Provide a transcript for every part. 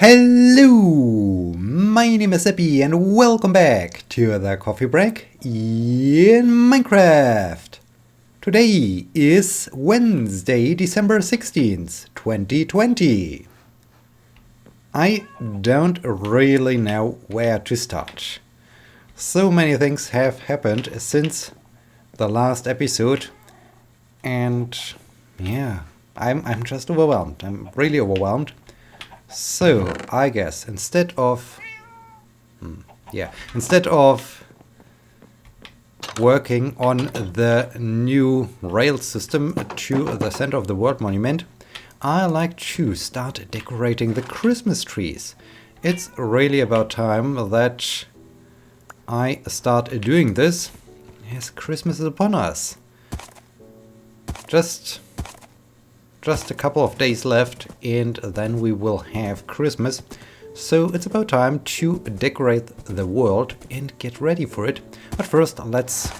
Hello, my name is Sebbi and welcome back to the coffee break in Minecraft. Today is Wednesday, December 16th, 2020. I don't really know where to start. So many things have happened since the last episode and yeah, I'm just overwhelmed. I'm really overwhelmed. So, I guess instead of working on the new rail system to the center of the world monument, I like to start decorating the Christmas trees. It's really about time that I start doing this, as Christmas is upon us. Just a couple of days left and then we will have Christmas. So it's about time to decorate the world and get ready for it. But first let's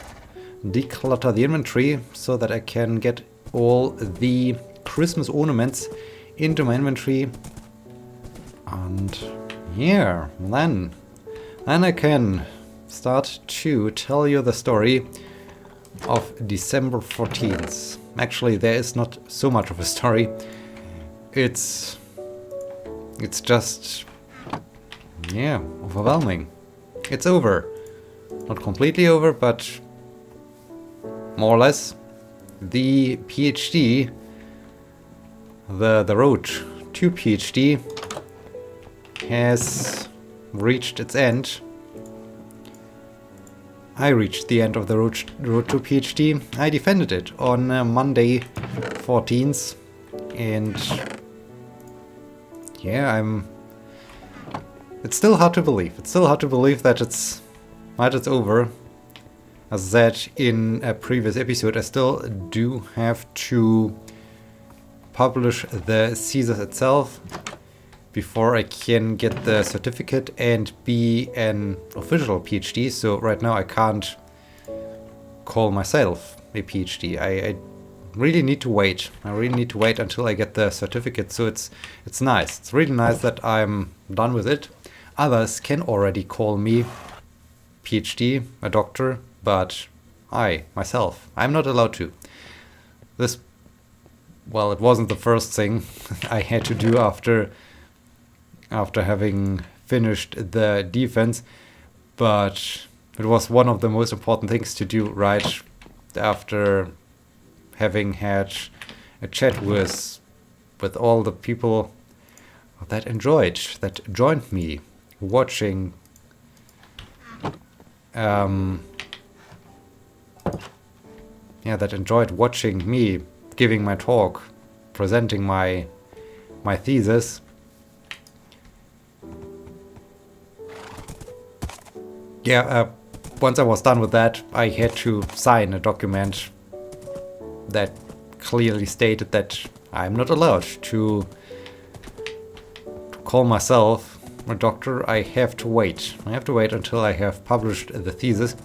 declutter the inventory so that I can get all the Christmas ornaments into my inventory. And yeah, then I can start to tell you the story of December 14th. Actually, there is not so much of a story. It's just, yeah, overwhelming. It's over. Not completely over, but more or less. The PhD, the road to PhD has reached its end. I reached the end of the road to PhD. I defended it on Monday 14th and yeah, it's still hard to believe. It's still hard to believe that it's over. As said in a previous episode, I still do have to publish the thesis itself before I can get the certificate and be an official PhD. So right now I can't call myself a PhD. I really need to wait. I really need to wait until I get the certificate. So it's nice. It's really nice that I'm done with it. Others can already call me PhD, a doctor, but I, myself, I'm not allowed to. It wasn't the first thing I had to do after having finished the defense, but it was one of the most important things to do right after having had a chat with all the people that joined me watching that enjoyed watching me giving my talk, presenting my thesis. Yeah, once I was done with that, I had to sign a document that clearly stated that I'm not allowed to call myself a doctor. I have to wait. I have to wait until I have published the thesis.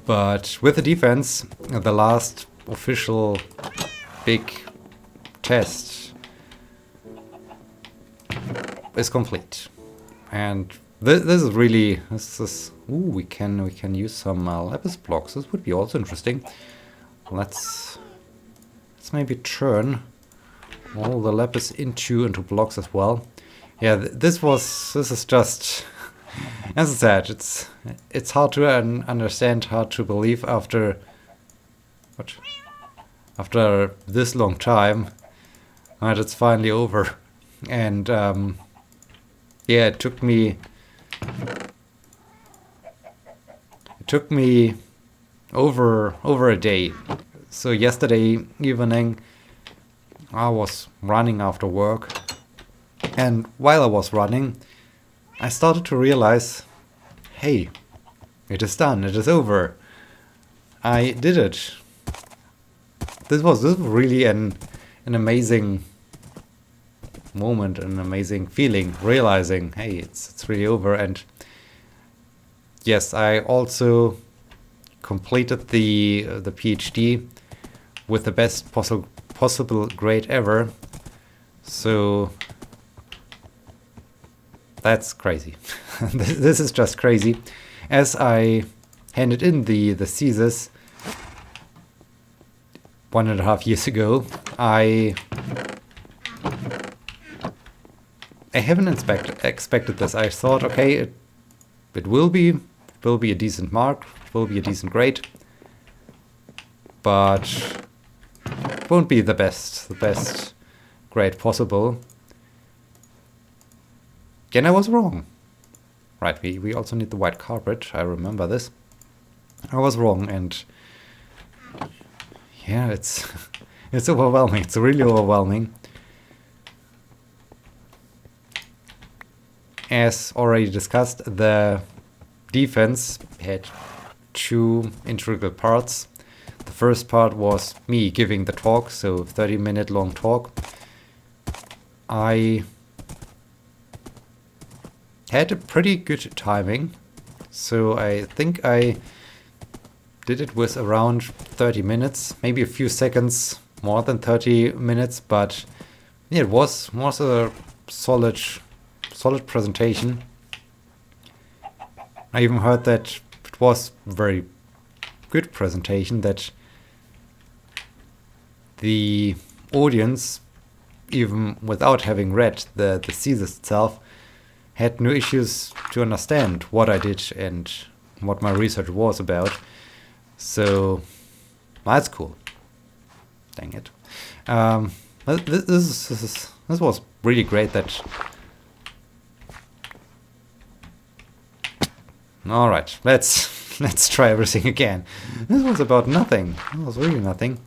But with the defense, the last official big test is complete. And this is really, we can use some lapis blocks. This would be also interesting. Let's maybe turn all the lapis into blocks as well. Yeah, this is just, as I said, it's hard to understand, hard to believe after this long time that it's finally over. And yeah, it took me over a day. So yesterday evening I was running after work, and while I was running I started to realize, hey, it is done, it is over. I did it. This was really an amazing moment, an amazing feeling, realizing, hey, it's really over. And yes, I also completed the PhD with the best possible grade ever. So That's crazy. This is just crazy. As I handed in the thesis 1.5 years ago, I haven't expected this. I thought, okay, it will be a decent mark, it will be a decent grade, but it won't be the best grade possible. Again, I was wrong. Right, we also need the white carpet, I remember this. I was wrong, and yeah, it's overwhelming. It's really overwhelming. As already discussed, the defense had two integral parts. The first part was me giving the talk, so 30-minute long talk. I had a pretty good timing, so I think I did it with around 30 minutes, maybe a few seconds more than 30 minutes, but yeah, it was a solid presentation. I even heard that it was a very good presentation, that the audience, even without having read the thesis itself, had no issues to understand what I did and what my research was about. So that's cool. Dang it. This was really great. That. All right, let's try everything again. This was about nothing. It was really nothing.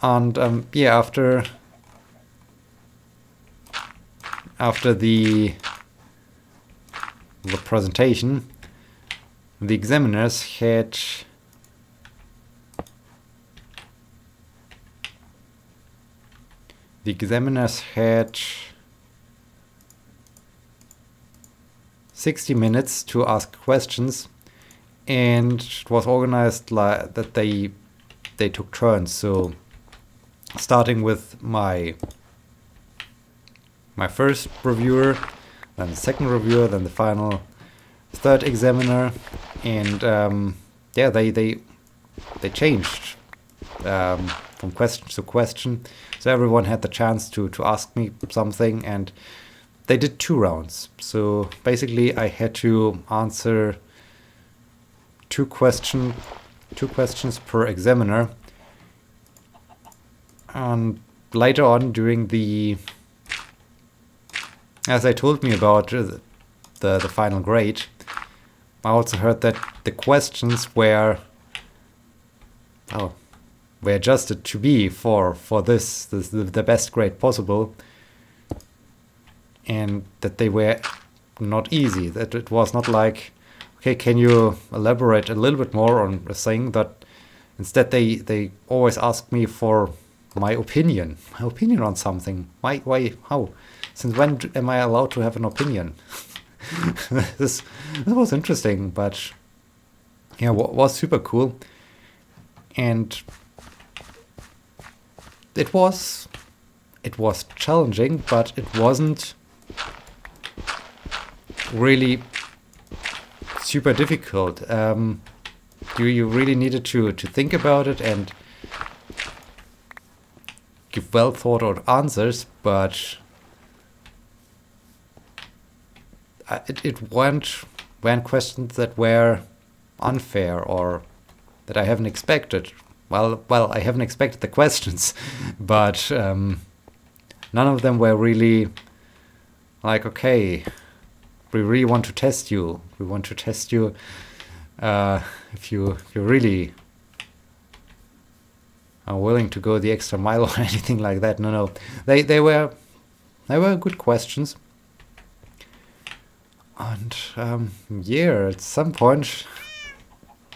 And yeah, after the presentation, the examiners had The examiners had 60 minutes to ask questions, and it was organized like that they took turns. So starting with my first reviewer, then the second reviewer, then the final third examiner, and yeah, they changed from question to question. So everyone had the chance to ask me something, and they did 2 rounds. So basically I had to answer two questions per examiner. And later on during as they told me about the final grade, I also heard that the questions were adjusted to be for this the best grade possible, and that they were not easy, that it was not like, okay, can you elaborate a little bit more on a thing, that instead they always ask me for my opinion on something. Why, how, since when am I allowed to have an opinion? This was interesting, but yeah, was super cool. And it was challenging, but it wasn't really super difficult. You really needed to think about it and give well thought out answers, but it weren't questions that were unfair or that I haven't expected. Well, I haven't expected the questions, but none of them were really like, okay, we really want to test you. We want to test you if you really are willing to go the extra mile or anything like that. No, they were good questions. And yeah, at some point,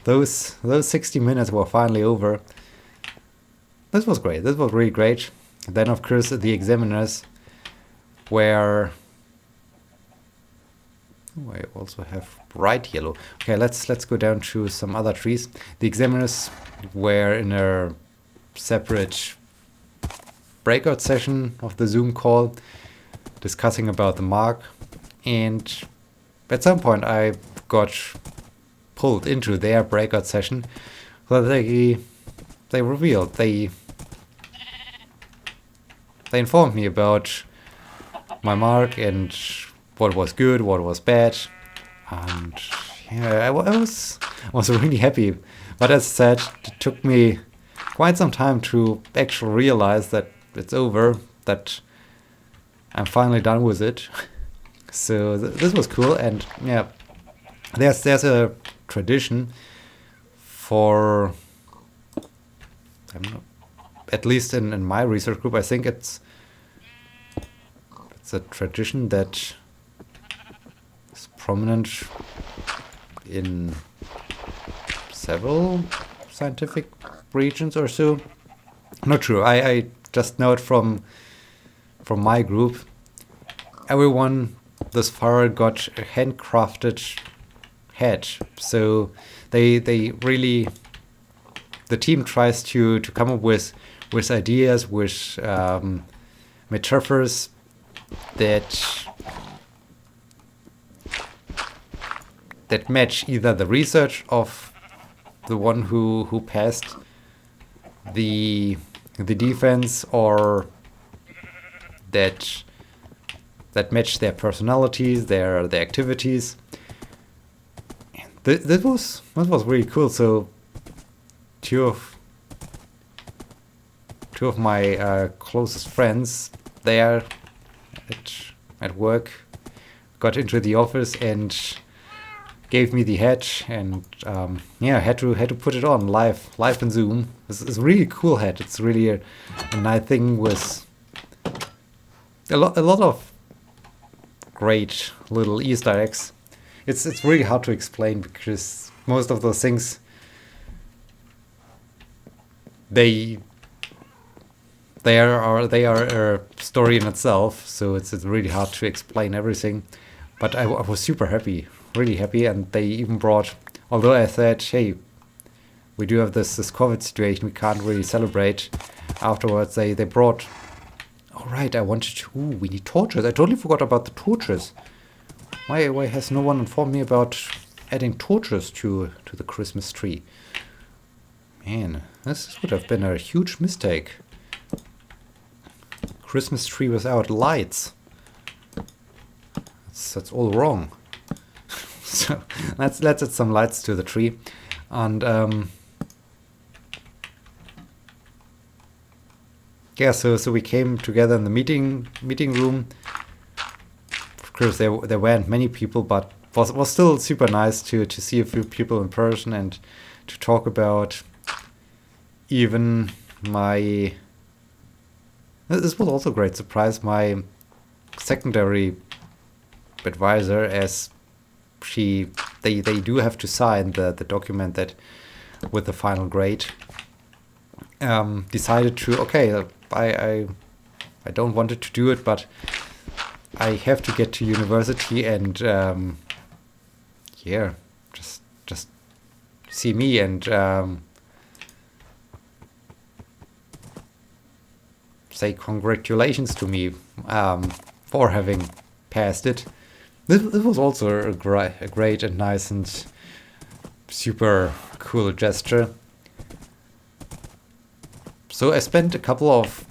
those 60 minutes were finally over. This was great. This was really great. And then, of course, the examiners were... Oh, I also have bright yellow. Okay, let's go down to some other trees. The examiners were in a separate breakout session of the Zoom call, discussing about the mark. And at some point I got pulled into their breakout session. So they revealed, they informed me about my mark and what was good, what was bad. And yeah, I was really happy. But as I said, it took me quite some time to actually realize that it's over, that I'm finally done with it. So this was cool. And yeah, there's a tradition for, I don't know, at least in my research group, I think it's a tradition that is prominent in several scientific regions or so. Not sure. I just know it from my group. Everyone thus far got a handcrafted hat. So they really, the team tries to come up with ideas, with metaphors that match either the research of the one who passed the defense, or that match their personalities, their activities. That was really cool. So two of my closest friends there at work got into the office and gave me the hat, and had to put it on live in Zoom. It's a really cool hat. It's really a nice thing with a lot of great little Easter eggs. It's really hard to explain, because most of those things they are a story in itself. So it's really hard to explain everything. But I was super happy, really happy, and they even brought, although I said, hey, we do have this COVID situation, we can't really celebrate. Afterwards, they brought, all right, I wanted to, we need torches. I totally forgot about the torches. Why has no one informed me about adding torches to the Christmas tree? Man, this would have been a huge mistake. Christmas tree without lights. That's all wrong. So let's add some lights to the tree, and so we came together in the meeting room. Of course, there weren't many people, but was still super nice to see a few people in person and to talk about even my. This was also a great surprise. My secondary advisor, as they do have to sign the document that with the final grade, decided to, okay, I don't want it to do it, but I have to get to university and just see me and say congratulations to me for having passed it. This was also a great and nice and super cool gesture. So I spent a couple of,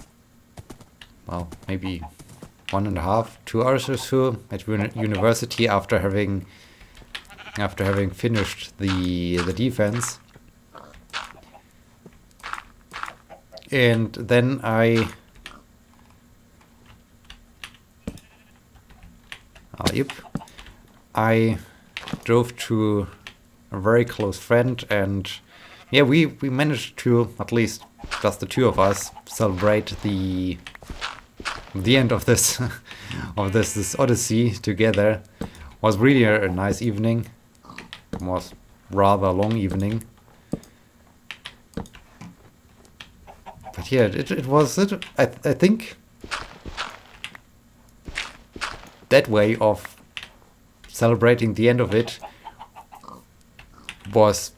well, maybe 1.5, 2 hours or so at university after having finished the defense. And then I drove to a very close friend, and we managed to, at least just the two of us, celebrate the end of this this odyssey together. Was really a nice evening. It was rather long evening, but yeah, it was. I think that way of celebrating the end of it was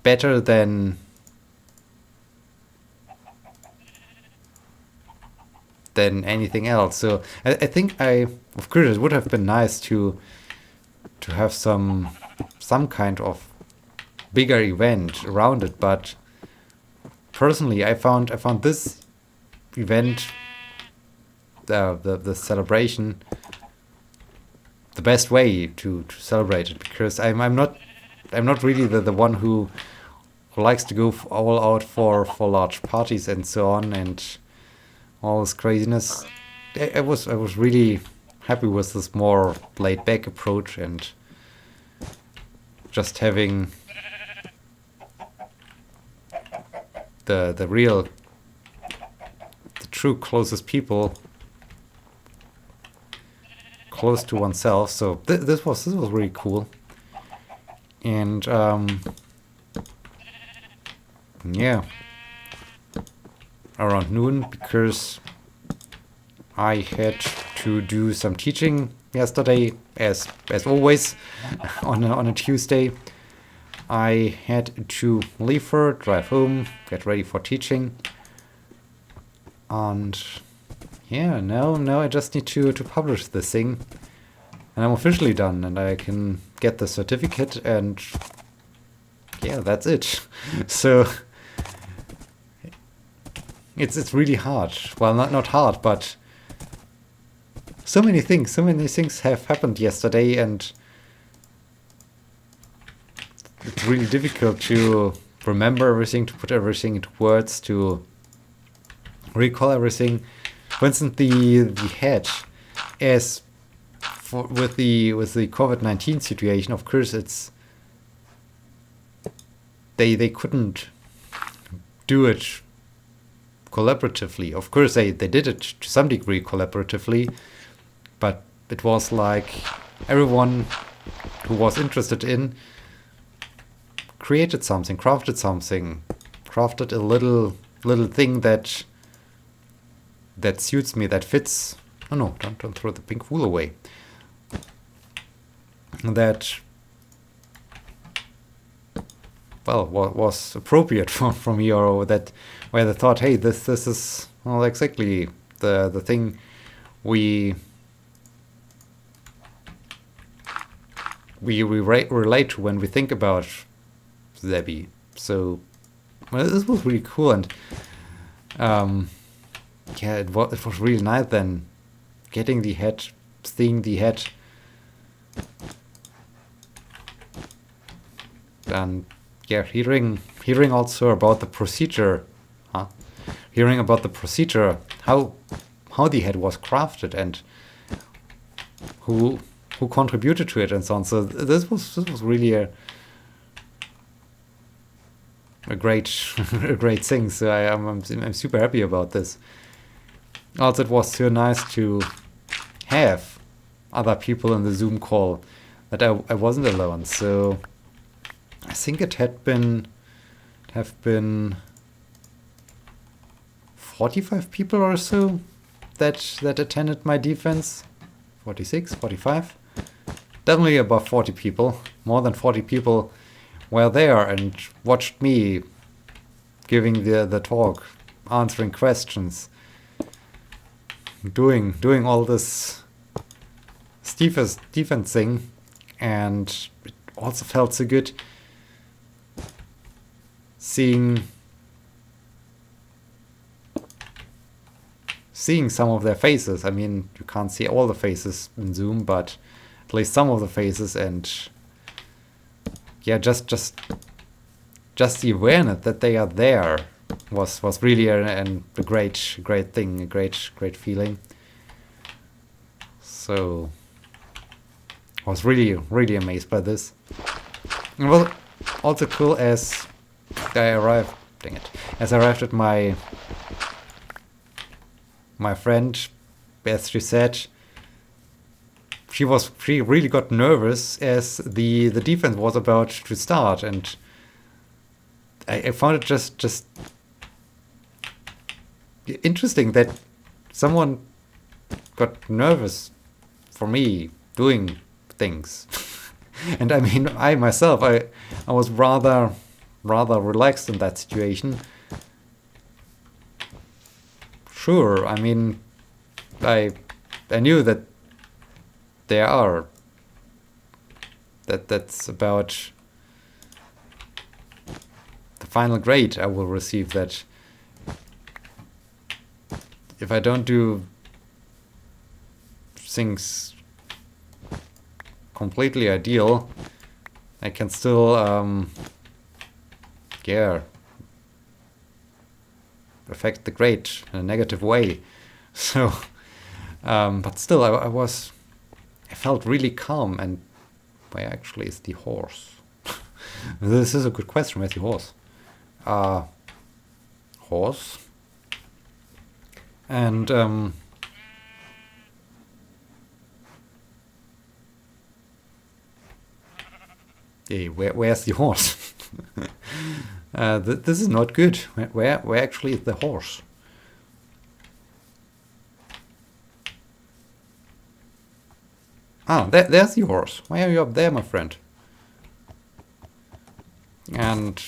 better than than anything else. So I think of course, it would have been nice to have some kind of bigger event around it, but personally, I found this event, the celebration, the best way to celebrate it, because I'm not really the one who likes to go all out for large parties and so on and all this craziness. I was really happy with this more laid back approach and just having the true closest people close to oneself. So this was really cool. And yeah, around noon, because I had to do some teaching yesterday, as always, on a Tuesday. I had to leave her, drive home, get ready for teaching, and yeah, now I just need to publish this thing, and I'm officially done, and I can get the certificate, and yeah, that's it. So it's really hard. Well, not hard, but so many things have happened yesterday, and it's really difficult to remember everything, to put everything into words, to recall everything. For instance, the head, as with the COVID-19 situation, of course, it's they couldn't do it collaboratively. Of course, they did it to some degree collaboratively, but it was like everyone who was interested in created something, crafted a little thing that suits me, that fits. Oh no, don't throw the pink wool away. That, well, was appropriate for me, or that where they thought, hey, this is, well, exactly the thing we relate to when we think about Sebbi. So, well, this was really cool, and yeah, it was really nice then, getting the head, seeing the head, and yeah, hearing also about the procedure, hearing about the procedure, how the head was crafted, and who contributed to it, and so on. So this was really a great thing. So I'm super happy about this. Also, it was so nice to have other people in the Zoom call, that I wasn't alone. So I think it have been 45 people or so that attended my defense. 46, 45. Definitely above 40 people. More than 40 people were there and watched me giving the talk, answering questions, doing all this defense thing, and it also felt so good seeing some of their faces. I mean, you can't see all the faces in Zoom, but at least some of the faces, and yeah, just the awareness that they are there was really a great thing, a great feeling. So I was really amazed by this. It was also cool as I arrived at my friend, as she said, she really got nervous as the defense was about to start, and I found it just interesting that someone got nervous for me doing things. And I mean, I myself, I was rather relaxed in that situation. Sure, I mean, I knew that there are. That's about the final grade I will receive, that if I don't do things completely ideal, I can still affect the grade in a negative way. So but still I felt really calm. And where actually is the horse? This is a good question. Where's the horse? Horse. And hey, where's the horse? This is not good. Where actually is the horse? Ah, there's the horse. Why are you up there, my friend? And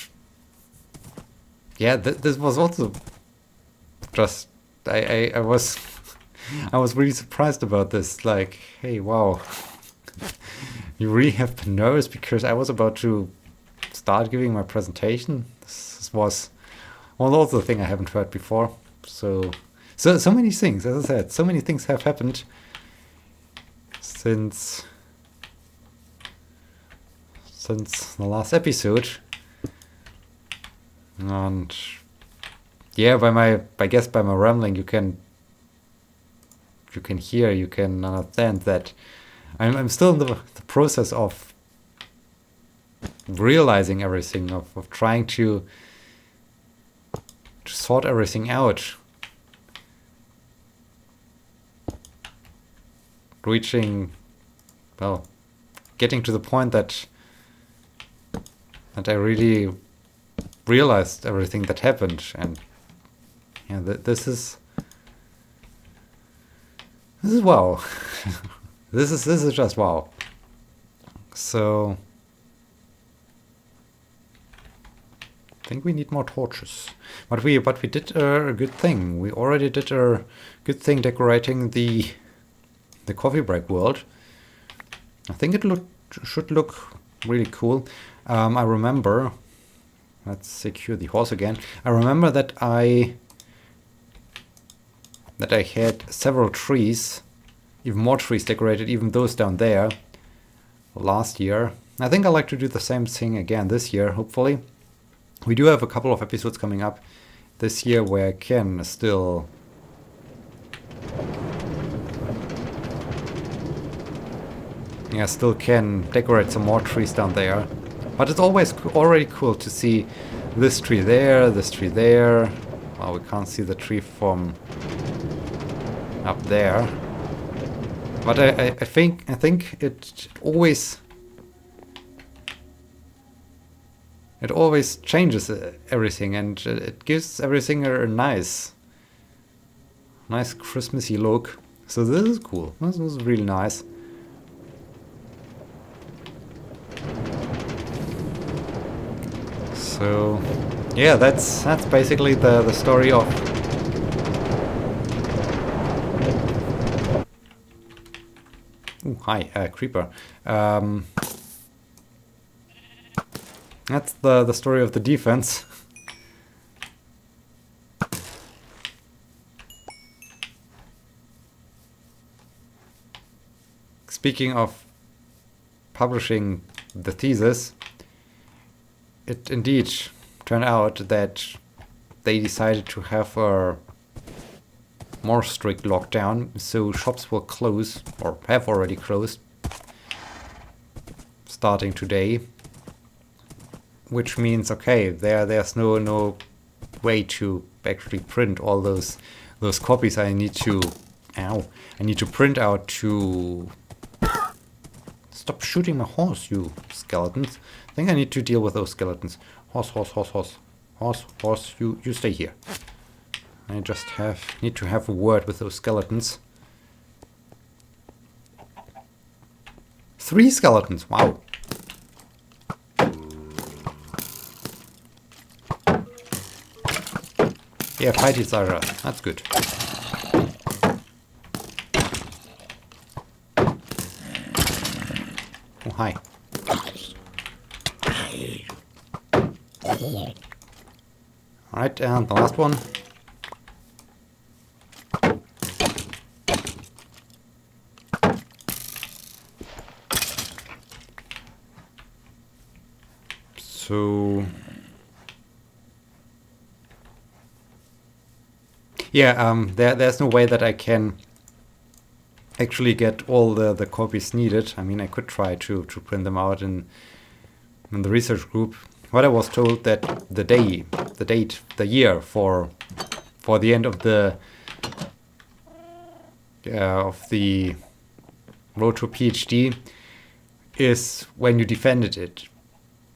yeah, this was also just I was I was really surprised about this. Like, hey, wow, you really have been nervous because I was about to start giving my presentation. This was also a thing I haven't heard before. So many things, as I said, so many things have happened since the last episode. And yeah, I guess by my rambling, you can hear, you can understand that I'm still in the process of realizing everything, of trying to sort everything out, getting to the point that I really realized everything that happened. And yeah, this is wow. this is just wow. So I think we need more torches, but we did a good thing. We already did a good thing decorating the coffee break world. I think it should look really cool. I remember. Let's secure the horse again. I remember that I had several trees, even more trees decorated, even those down there, last year. I think I'd like to do the same thing again this year, hopefully. We do have a couple of episodes coming up this year where I can still can decorate some more trees down there. But it's already cool to see this tree there, this tree there. Well, we can't see the tree from up there. But I think it always changes everything, and it gives everything a nice Christmassy look. So this is cool. This is really nice. So yeah, that's basically the story of ooh, hi, creeper. That's the story of the defense. Speaking of publishing the thesis, it indeed turned out that they decided to have a more strict lockdown, so shops will close, or have already closed, starting today. Which means, okay, there's no way to actually print all those copies I need to print out to... Stop shooting my horse, you skeletons. I think I need to deal with those skeletons. Horse, you stay here. I just need to have a word with those skeletons. 3 skeletons, wow. Yeah, fight each other, that's good. Oh, hi. Alright, and the last one. So... yeah, there's no way that I can actually get all the copies needed. I mean, I could try to print them out in the research group. But I was told that the date, the year for the end of the road to PhD is when you defended it,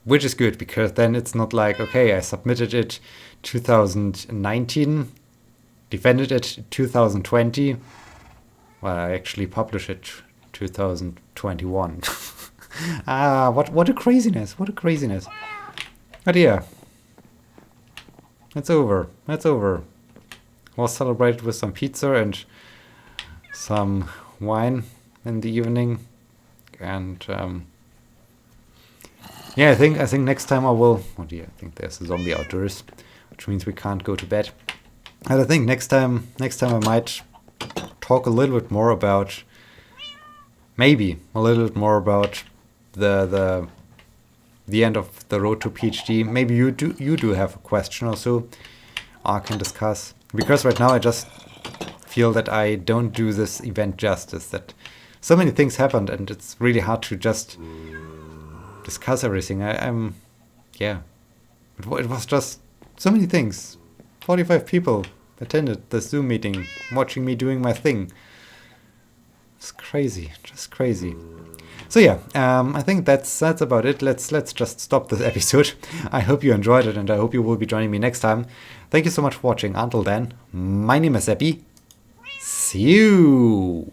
which is good because then it's not like, okay, I submitted it 2019, defended it 2020. Well, I actually published it 2021. What a craziness! What a craziness! But yeah, it's over. That's over. Was celebrated with some pizza and some wine in the evening, and yeah, I think next time I will. Oh dear, I think there's a zombie outdoors, which means we can't go to bed. And I think next time I might talk a little bit more about, maybe a little bit more about the end of the road to PhD. Maybe you do have a question or so I can discuss, because right now I just feel that I don't do this event justice, that so many things happened and it's really hard to just discuss everything. Yeah, it was just so many things. 45 people attended the Zoom meeting, watching me doing my thing. It's crazy, just crazy. So yeah, I think that's about it. Let's just stop this episode. I hope you enjoyed it, and I hope you will be joining me next time. Thank you so much for watching. Until then, my name is Sebbi. See you.